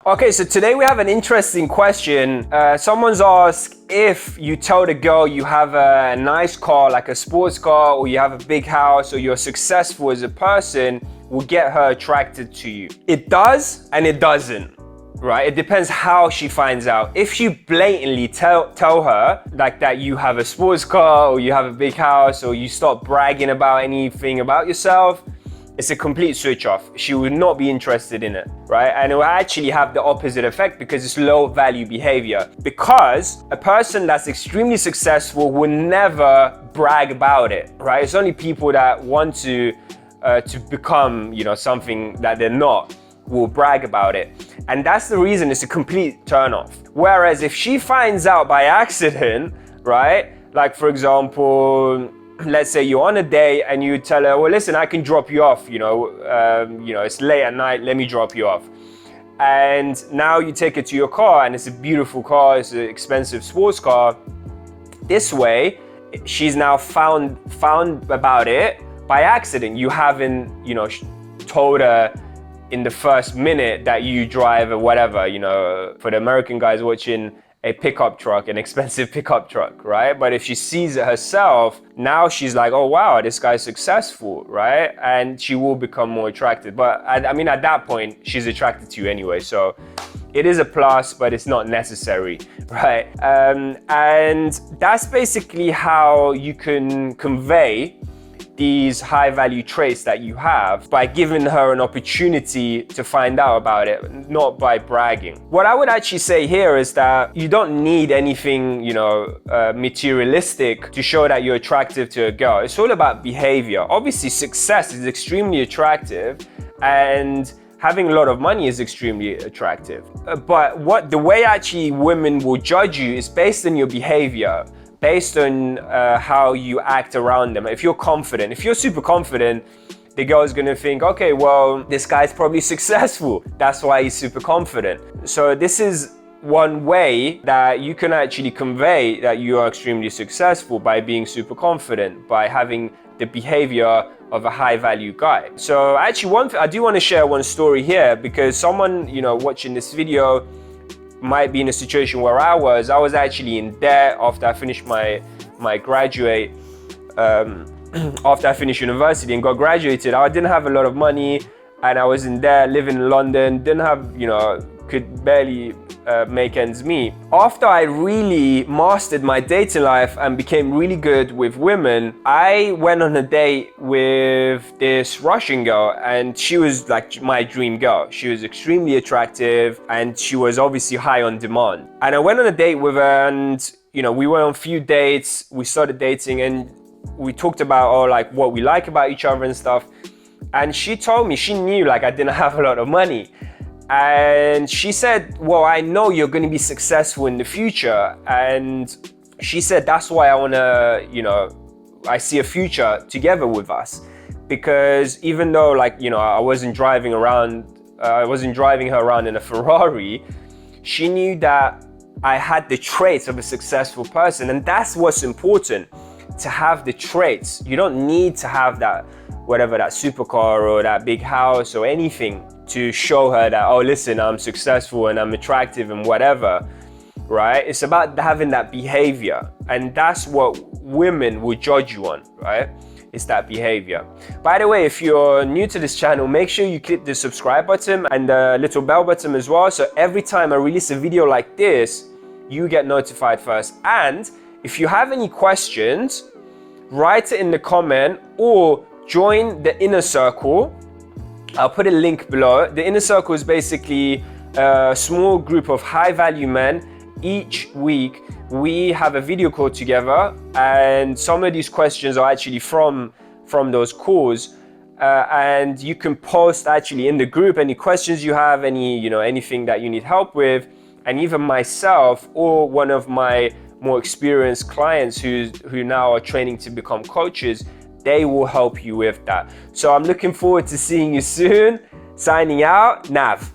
Okay, so today we have an interesting question. Someone's asked if you tell the girl you have a nice car, like a sports car, or you have a big house, or you're successful as a person, will get her attracted to you. It does and it doesn't, right? It depends how she finds out. If you blatantly tell her like that you have a sports car, or you have a big house, or you stop bragging about anything about yourself, it's a complete switch off. She would not be interested in it, right? And it will actually have the opposite effect because it's low value behavior. Because a person that's extremely successful will never brag about it, right? It's only people that want to become, something that they're not will brag about it. And that's the reason it's a complete turn off. Whereas if she finds out by accident, right? Like for example, let's say you're on a date and you tell her, well, listen, I can drop you off, it's late at night, let me drop you off. And now you take it to your car and it's a beautiful car, it's an expensive sports car. This way, she's now found about it by accident. You haven't, told her in the first minute that you drive or whatever, for the American guys watching, a pickup truck, an expensive pickup truck, right? But if she sees it herself, now she's like, oh wow, this guy's successful, right? And she will become more attracted. But at that point, she's attracted to you anyway. So it is a plus, but it's not necessary, right? And that's basically how you can convey these high value traits that you have by giving her an opportunity to find out about it, not by bragging. What I would actually say here is that you don't need anything, materialistic to show that you're attractive to a girl. It's all about behavior. Obviously, success is extremely attractive and having a lot of money is extremely attractive. But the way actually women will judge you is based on your behavior, based on how you act around them. If you're confident, if you're super confident, the girl's gonna think, okay, well, this guy's probably successful. That's why he's super confident. So this is one way that you can actually convey that you are extremely successful, by being super confident, by having the behavior of a high value guy. So actually I do want to share one story here, because someone, watching this video might be in a situation where I was actually in debt after I finished my graduate, after I finished university and got graduated. I didn't have a lot of money and I was in debt, living in London, didn't have, could barely make ends meet. After I really mastered my dating life and became really good with women, I went on a date with this Russian girl, and she was like my dream girl. She was extremely attractive and she was obviously high on demand. And I went on a date with her, and we went on a few dates, we started dating, and we talked about what we like about each other and stuff. And she told me, she knew I didn't have a lot of money. And she said, well, I know you're going to be successful in the future. And she said, that's why I want to, I see a future together with us. Because even though I wasn't driving her around in a Ferrari, she knew that I had the traits of a successful person. And that's what's important, to have the traits. You don't need to have that supercar or that big house or anything to show her that, oh, listen, I'm successful and I'm attractive and whatever, right? It's about having that behavior. And that's what women will judge you on, right? It's that behavior. By the way, if you're new to this channel, make sure you click the subscribe button and the little bell button as well. So every time I release a video like this, you get notified first. And if you have any questions, write it in the comment or join the Inner Circle. I'll put a link below. The Inner Circle is basically a small group of high value men. Each week we have a video call together, and some of these questions are actually from those calls. And you can post actually in the group any questions you have, anything that you need help with. And even myself or one of my more experienced clients who now are training to become coaches, they will help you with that. So I'm looking forward to seeing you soon. Signing out, Nav.